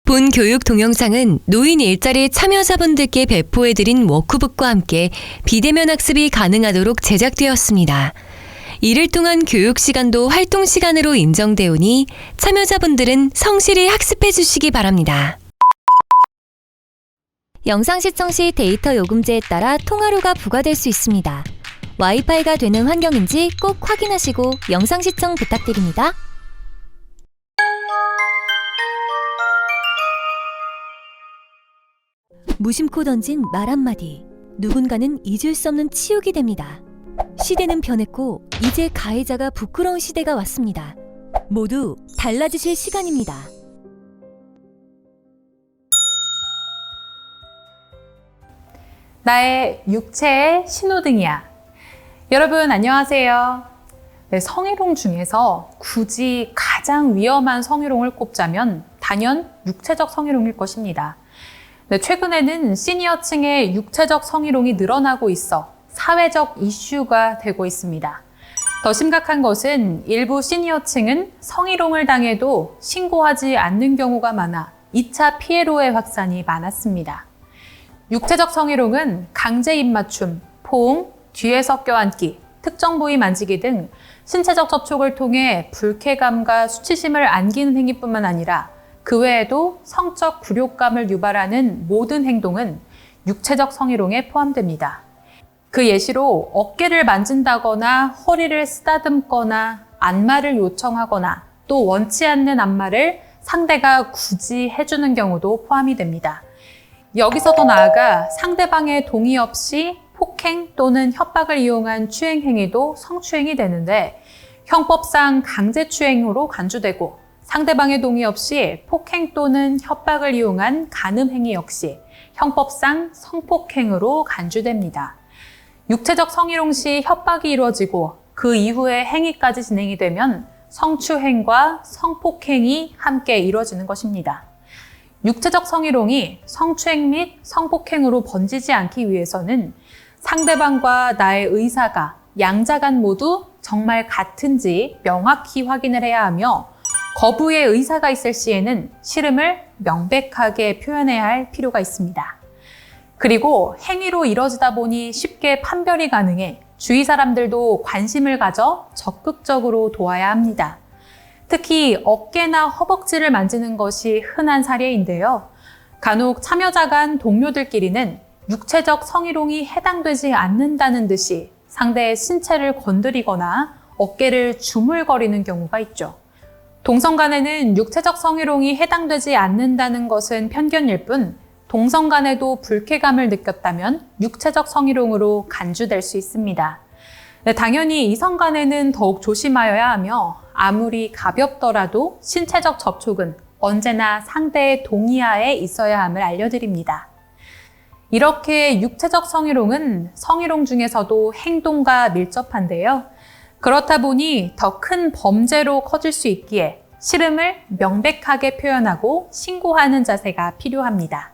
본 교육 동영상은 노인 일자리 참여자분들께 배포해드린 워크북과 함께 비대면 학습이 가능하도록 제작되었습니다. 이를 통한 교육 시간도 활동 시간으로 인정되오니 참여자분들은 성실히 학습해 주시기 바랍니다. 영상 시청 시 데이터 요금제에 따라 통화료가 부과될 수 있습니다. 와이파이가 되는 환경인지 꼭 확인하시고 영상 시청 부탁드립니다. 무심코 던진 말 한마디. 누군가는 잊을 수 없는 치욕이 됩니다. 시대는 변했고 이제 가해자가 부끄러운 시대가 왔습니다. 모두 달라지실 시간입니다. 나의 육체의 신호등이야. 여러분 안녕하세요. 네, 성희롱 중에서 굳이 가장 위험한 성희롱을 꼽자면 단연 육체적 성희롱일 것입니다. 네, 최근에는 시니어층의 육체적 성희롱이 늘어나고 있어 사회적 이슈가 되고 있습니다. 더 심각한 것은 일부 시니어층은 성희롱을 당해도 신고하지 않는 경우가 많아 2차 피해로의 확산이 많았습니다. 육체적 성희롱은 강제 입맞춤, 포옹, 뒤에서 껴안기, 특정 부위 만지기 등 신체적 접촉을 통해 불쾌감과 수치심을 안기는 행위뿐만 아니라 그 외에도 성적 굴욕감을 유발하는 모든 행동은 육체적 성희롱에 포함됩니다. 그 예시로 어깨를 만진다거나 허리를 쓰다듬거나 안마를 요청하거나 또 원치 않는 안마를 상대가 굳이 해주는 경우도 포함이 됩니다. 여기서 더 나아가 상대방의 동의 없이 폭행 또는 협박을 이용한 추행 행위도 성추행이 되는데 형법상 강제추행으로 간주되고 상대방의 동의 없이 폭행 또는 협박을 이용한 간음 행위 역시 형법상 성폭행으로 간주됩니다. 육체적 성희롱 시 협박이 이루어지고 그 이후에 행위까지 진행이 되면 성추행과 성폭행이 함께 이루어지는 것입니다. 육체적 성희롱이 성추행 및 성폭행으로 번지지 않기 위해서는 상대방과 나의 의사가 양자 간 모두 정말 같은지 명확히 확인을 해야 하며 거부의 의사가 있을 시에는 싫음을 명백하게 표현해야 할 필요가 있습니다. 그리고 행위로 이뤄지다 보니 쉽게 판별이 가능해 주위 사람들도 관심을 가져 적극적으로 도와야 합니다. 특히 어깨나 허벅지를 만지는 것이 흔한 사례인데요. 간혹 참여자 간 동료들끼리는 육체적 성희롱이 해당되지 않는다는 듯이 상대의 신체를 건드리거나 어깨를 주물거리는 경우가 있죠. 동성 간에는 육체적 성희롱이 해당되지 않는다는 것은 편견일 뿐 동성 간에도 불쾌감을 느꼈다면 육체적 성희롱으로 간주될 수 있습니다. 네, 당연히 이성 간에는 더욱 조심하여야 하며 아무리 가볍더라도 신체적 접촉은 언제나 상대의 동의하에 있어야 함을 알려드립니다. 이렇게 육체적 성희롱은 성희롱 중에서도 행동과 밀접한데요. 그렇다 보니 더 큰 범죄로 커질 수 있기에 싫음을 명백하게 표현하고 신고하는 자세가 필요합니다.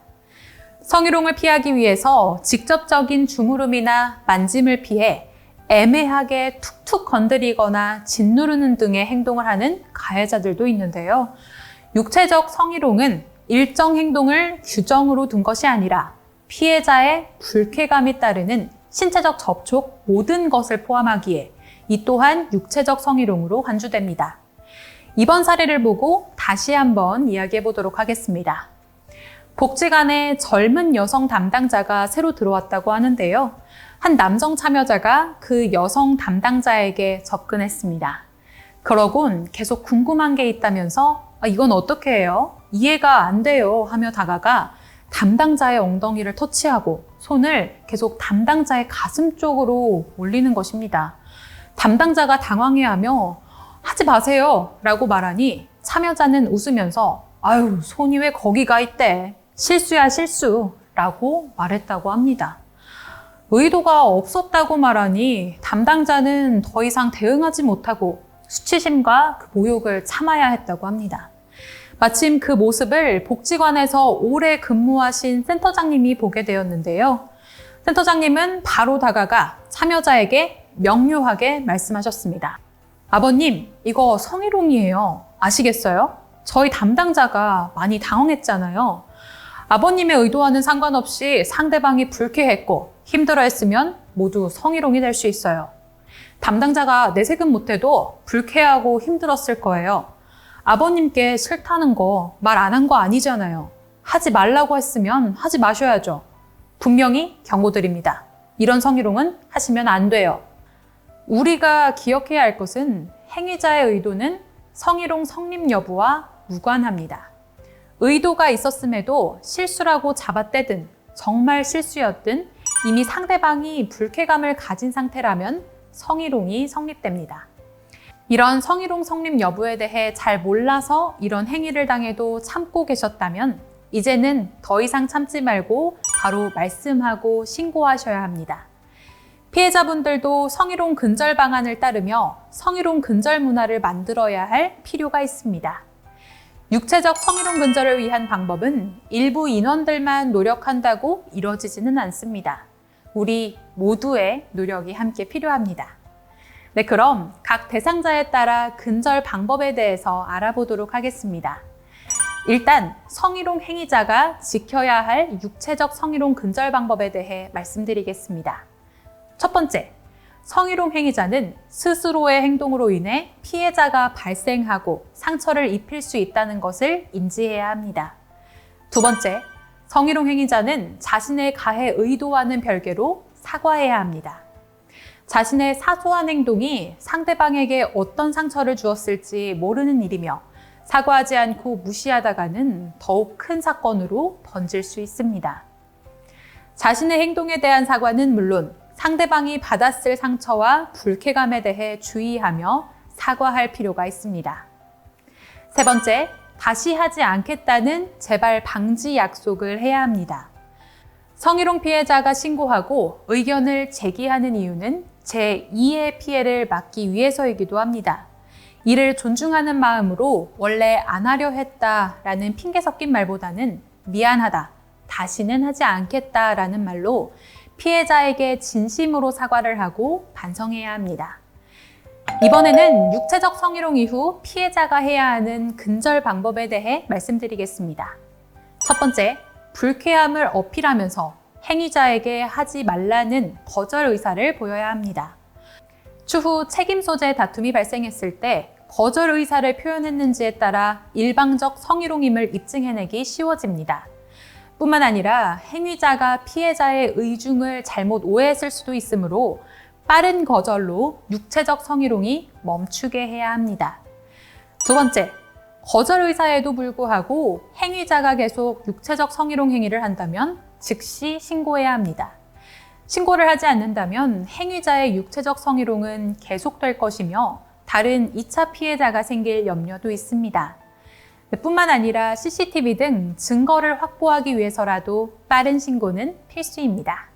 성희롱을 피하기 위해서 직접적인 주무름이나 만짐을 피해 애매하게 툭툭 건드리거나 짓누르는 등의 행동을 하는 가해자들도 있는데요. 육체적 성희롱은 일정 행동을 규정으로 둔 것이 아니라 피해자의 불쾌감이 따르는 신체적 접촉 모든 것을 포함하기에 이 또한 육체적 성희롱으로 간주됩니다. 이번 사례를 보고 다시 한번 이야기해 보도록 하겠습니다. 복지관에 젊은 여성 담당자가 새로 들어왔다고 하는데요. 한 남성 참여자가 그 여성 담당자에게 접근했습니다. 그러곤 계속 궁금한 게 있다면서 이건 어떻게 해요? 이해가 안 돼요 하며 다가가 담당자의 엉덩이를 터치하고 손을 계속 담당자의 가슴 쪽으로 올리는 것입니다. 담당자가 당황해하며 하지 마세요 라고 말하니 참여자는 웃으면서 아유 손이 왜 거기가 있대 실수야 실수 라고 말했다고 합니다. 의도가 없었다고 말하니 담당자는 더 이상 대응하지 못하고 수치심과 그 모욕을 참아야 했다고 합니다. 마침 그 모습을 복지관에서 오래 근무하신 센터장님이 보게 되었는데요. 센터장님은 바로 다가가 참여자에게 명료하게 말씀하셨습니다. 아버님, 이거 성희롱이에요. 아시겠어요? 저희 담당자가 많이 당황했잖아요. 아버님의 의도와는 상관없이 상대방이 불쾌했고 힘들어했으면 모두 성희롱이 될 수 있어요. 담당자가 내색은 못해도 불쾌하고 힘들었을 거예요. 아버님께 싫다는 거 말 안 한 거 아니잖아요. 하지 말라고 했으면 하지 마셔야죠. 분명히 경고드립니다. 이런 성희롱은 하시면 안 돼요. 우리가 기억해야 할 것은 행위자의 의도는 성희롱 성립 여부와 무관합니다. 의도가 있었음에도 실수라고 잡아떼든 정말 실수였든 이미 상대방이 불쾌감을 가진 상태라면 성희롱이 성립됩니다. 이런 성희롱 성립 여부에 대해 잘 몰라서 이런 행위를 당해도 참고 계셨다면 이제는 더 이상 참지 말고 바로 말씀하고 신고하셔야 합니다. 피해자분들도 성희롱 근절 방안을 따르며 성희롱 근절 문화를 만들어야 할 필요가 있습니다. 육체적 성희롱 근절을 위한 방법은 일부 인원들만 노력한다고 이뤄지지는 않습니다. 우리 모두의 노력이 함께 필요합니다. 네, 그럼 각 대상자에 따라 근절 방법에 대해서 알아보도록 하겠습니다. 일단 성희롱 행위자가 지켜야 할 육체적 성희롱 근절 방법에 대해 말씀드리겠습니다. 첫 번째, 성희롱 행위자는 스스로의 행동으로 인해 피해자가 발생하고 상처를 입힐 수 있다는 것을 인지해야 합니다. 두 번째, 성희롱 행위자는 자신의 가해 의도와는 별개로 사과해야 합니다. 자신의 사소한 행동이 상대방에게 어떤 상처를 주었을지 모르는 일이며 사과하지 않고 무시하다가는 더욱 큰 사건으로 번질 수 있습니다. 자신의 행동에 대한 사과는 물론 상대방이 받았을 상처와 불쾌감에 대해 주의하며 사과할 필요가 있습니다. 세 번째, 다시 하지 않겠다는 재발 방지 약속을 해야 합니다. 성희롱 피해자가 신고하고 의견을 제기하는 이유는 제2의 피해를 막기 위해서이기도 합니다. 이를 존중하는 마음으로 원래 안 하려 했다라는 핑계 섞인 말보다는 미안하다, 다시는 하지 않겠다라는 말로 피해자에게 진심으로 사과를 하고 반성해야 합니다. 이번에는 육체적 성희롱 이후 피해자가 해야 하는 근절 방법에 대해 말씀드리겠습니다. 첫 번째, 불쾌함을 어필하면서 행위자에게 하지 말라는 거절 의사를 보여야 합니다. 추후 책임 소재 다툼이 발생했을 때 거절 의사를 표현했는지에 따라 일방적 성희롱임을 입증해내기 쉬워집니다. 뿐만 아니라 행위자가 피해자의 의중을 잘못 오해했을 수도 있으므로 빠른 거절로 육체적 성희롱이 멈추게 해야 합니다. 두 번째, 거절 의사에도 불구하고 행위자가 계속 육체적 성희롱 행위를 한다면 즉시 신고해야 합니다. 신고를 하지 않는다면 행위자의 육체적 성희롱은 계속될 것이며 다른 2차 피해자가 생길 염려도 있습니다. 뿐만 아니라 CCTV 등 증거를 확보하기 위해서라도 빠른 신고는 필수입니다.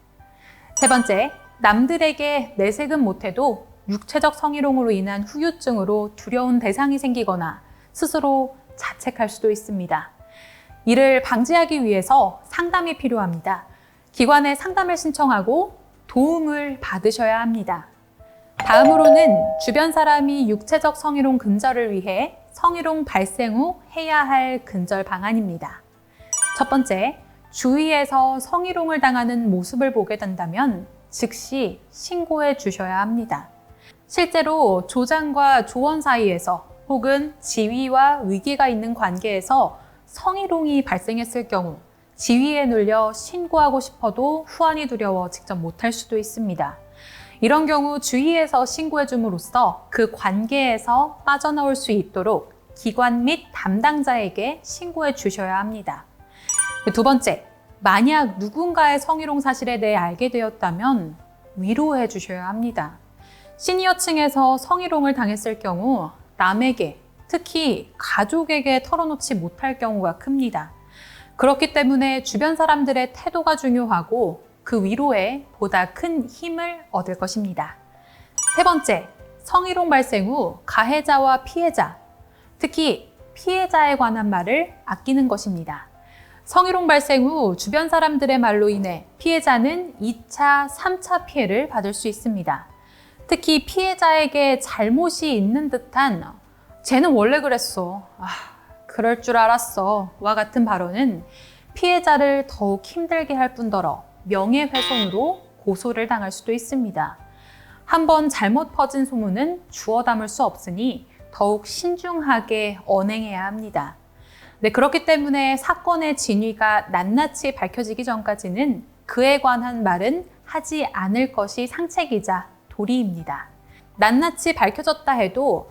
세 번째, 남들에게 내색은 못해도 육체적 성희롱으로 인한 후유증으로 두려운 대상이 생기거나 스스로 자책할 수도 있습니다. 이를 방지하기 위해서 상담이 필요합니다. 기관에 상담을 신청하고 도움을 받으셔야 합니다. 다음으로는 주변 사람이 육체적 성희롱 근절을 위해 성희롱 발생 후 해야 할 근절 방안입니다. 첫 번째, 주위에서 성희롱을 당하는 모습을 보게 된다면 즉시 신고해 주셔야 합니다. 실제로 조장과 조원 사이에서 혹은 지위와 위기가 있는 관계에서 성희롱이 발생했을 경우 지위에 눌려 신고하고 싶어도 후환이 두려워 직접 못할 수도 있습니다. 이런 경우 주위에서 신고해 줌으로써 그 관계에서 빠져나올 수 있도록 기관 및 담당자에게 신고해 주셔야 합니다. 두 번째, 만약 누군가의 성희롱 사실에 대해 알게 되었다면 위로해 주셔야 합니다. 시니어층에서 성희롱을 당했을 경우 남에게, 특히 가족에게 털어놓지 못할 경우가 큽니다. 그렇기 때문에 주변 사람들의 태도가 중요하고 그 위로에 보다 큰 힘을 얻을 것입니다. 세 번째, 성희롱 발생 후 가해자와 피해자, 특히 피해자에 관한 말을 아끼는 것입니다. 성희롱 발생 후 주변 사람들의 말로 인해 피해자는 2차, 3차 피해를 받을 수 있습니다. 특히 피해자에게 잘못이 있는 듯한 쟤는 원래 그랬어. 그럴 줄 알았어. 와 같은 발언은 피해자를 더욱 힘들게 할 뿐더러 명예훼손으로 고소를 당할 수도 있습니다. 한번 잘못 퍼진 소문은 주워 담을 수 없으니 더욱 신중하게 언행해야 합니다. 네, 그렇기 때문에 사건의 진위가 낱낱이 밝혀지기 전까지는 그에 관한 말은 하지 않을 것이 상책이자 도리입니다. 낱낱이 밝혀졌다 해도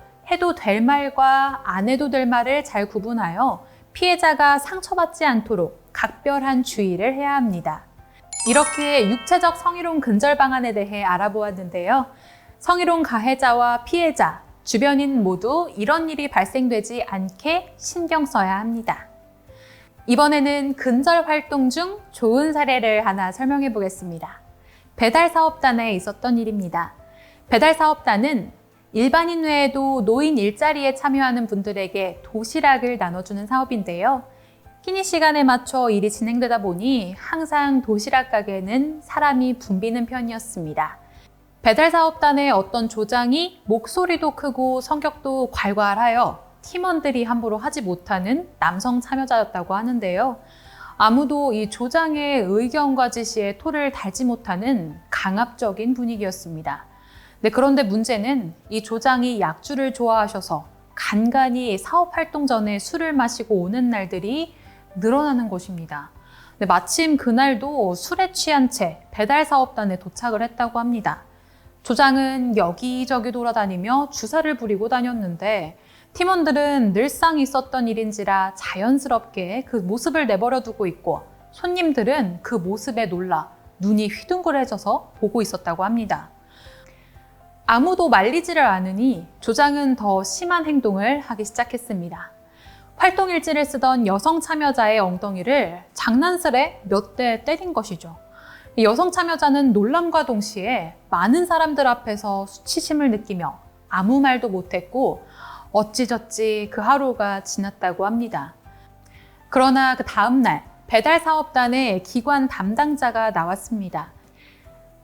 될 말과 안 해도 될 말을 잘 구분하여 피해자가 상처받지 않도록 각별한 주의를 해야 합니다. 이렇게 육체적 성희롱 근절 방안에 대해 알아보았는데요. 성희롱 가해자와 피해자, 주변인 모두 이런 일이 발생되지 않게 신경 써야 합니다. 이번에는 근절 활동 중 좋은 사례를 하나 설명해 보겠습니다. 배달사업단에 있었던 일입니다. 배달사업단은 일반인 외에도 노인 일자리에 참여하는 분들에게 도시락을 나눠주는 사업인데요. 끼니 시간에 맞춰 일이 진행되다 보니 항상 도시락 가게는 사람이 붐비는 편이었습니다. 배달사업단의 어떤 조장이 목소리도 크고 성격도 괄괄하여 팀원들이 함부로 하지 못하는 남성 참여자였다고 하는데요. 아무도 이 조장의 의견과 지시에 토를 달지 못하는 강압적인 분위기였습니다. 네, 그런데 문제는 이 조장이 약주를 좋아하셔서 간간히 사업 활동 전에 술을 마시고 오는 날들이 늘어나는 것입니다. 네, 마침 그날도 술에 취한 채 배달사업단에 도착을 했다고 합니다. 조장은 여기저기 돌아다니며 주사를 부리고 다녔는데 팀원들은 늘상 있었던 일인지라 자연스럽게 그 모습을 내버려 두고 있고 손님들은 그 모습에 놀라 눈이 휘둥그레져서 보고 있었다고 합니다. 아무도 말리지를 않으니 조장은 더 심한 행동을 하기 시작했습니다. 활동일지를 쓰던 여성 참여자의 엉덩이를 장난스레 몇 대 때린 것이죠. 여성 참여자는 놀람과 동시에 많은 사람들 앞에서 수치심을 느끼며 아무 말도 못했고 어찌저찌 그 하루가 지났다고 합니다. 그러나 그 다음날 배달사업단의 기관 담당자가 나왔습니다.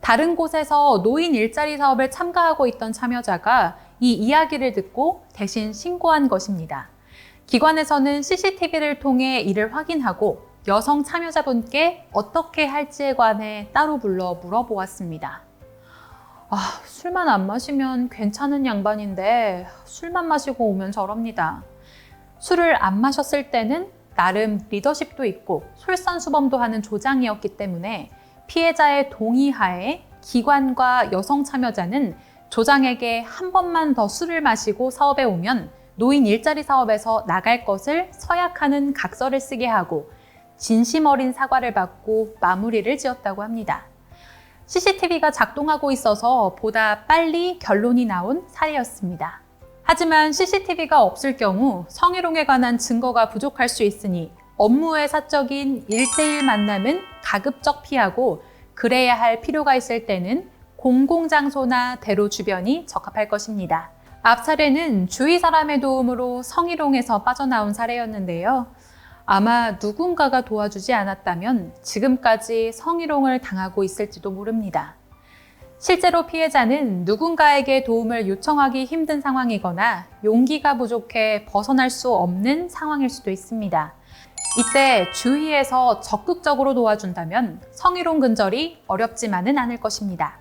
다른 곳에서 노인 일자리 사업을 참가하고 있던 참여자가 이 이야기를 듣고 대신 신고한 것입니다. 기관에서는 CCTV를 통해 이를 확인하고 여성 참여자분께 어떻게 할지에 관해 따로 불러 물어보았습니다. 술만 안 마시면 괜찮은 양반인데 술만 마시고 오면 저럽니다. 술을 안 마셨을 때는 나름 리더십도 있고 솔선수범도 하는 조장이었기 때문에 피해자의 동의하에 기관과 여성 참여자는 조장에게 한 번만 더 술을 마시고 사업에 오면 노인 일자리 사업에서 나갈 것을 서약하는 각서를 쓰게 하고 진심 어린 사과를 받고 마무리를 지었다고 합니다. CCTV가 작동하고 있어서 보다 빨리 결론이 나온 사례였습니다. 하지만 CCTV가 없을 경우 성희롱에 관한 증거가 부족할 수 있으니 업무의 사적인 1대1 만남은 가급적 피하고 그래야 할 필요가 있을 때는 공공장소나 대로 주변이 적합할 것입니다. 앞 사례는 주위 사람의 도움으로 성희롱에서 빠져나온 사례였는데요. 아마 누군가가 도와주지 않았다면 지금까지 성희롱을 당하고 있을지도 모릅니다. 실제로 피해자는 누군가에게 도움을 요청하기 힘든 상황이거나 용기가 부족해 벗어날 수 없는 상황일 수도 있습니다. 이때 주위에서 적극적으로 도와준다면 성희롱 근절이 어렵지만은 않을 것입니다.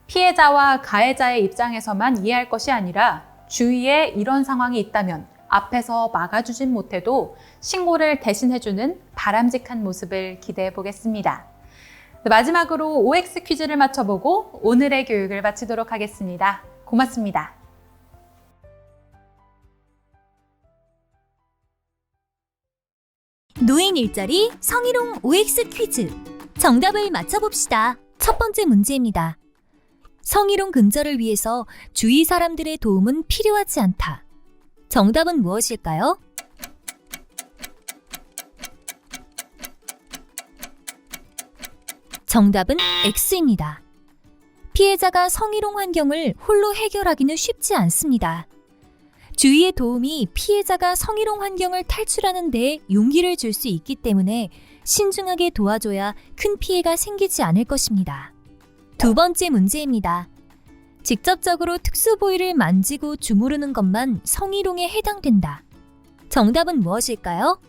피해자와 가해자의 입장에서만 이해할 것이 아니라 주위에 이런 상황이 있다면 앞에서 막아주진 못해도 신고를 대신해주는 바람직한 모습을 기대해 보겠습니다. 마지막으로 OX 퀴즈를 맞춰보고 오늘의 교육을 마치도록 하겠습니다. 고맙습니다. 노인 일자리 성희롱 OX 퀴즈. 정답을 맞춰봅시다. 첫 번째 문제입니다. 성희롱 근절을 위해서 주위 사람들의 도움은 필요하지 않다. 정답은 무엇일까요? 정답은 X입니다. 피해자가 성희롱 환경을 홀로 해결하기는 쉽지 않습니다. 주위의 도움이 피해자가 성희롱 환경을 탈출하는 데 용기를 줄 수 있기 때문에 신중하게 도와줘야 큰 피해가 생기지 않을 것입니다. 두 번째 문제입니다. 직접적으로 특수 부위를 만지고 주무르는 것만 성희롱에 해당된다. 정답은 무엇일까요?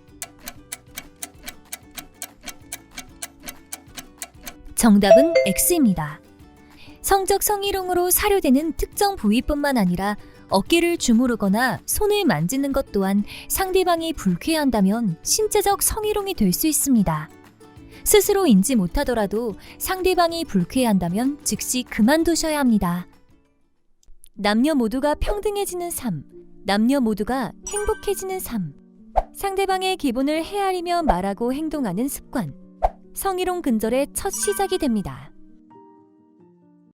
정답은 X입니다. 성적 성희롱으로 사료되는 특정 부위뿐만 아니라 어깨를 주무르거나 손을 만지는 것 또한 상대방이 불쾌한다면 신체적 성희롱이 될 수 있습니다. 스스로 인지 못하더라도 상대방이 불쾌한다면 즉시 그만두셔야 합니다. 남녀 모두가 평등해지는 삶, 남녀 모두가 행복해지는 삶. 상대방의 기분을 헤아리며 말하고 행동하는 습관. 성희롱 근절의 첫 시작이 됩니다.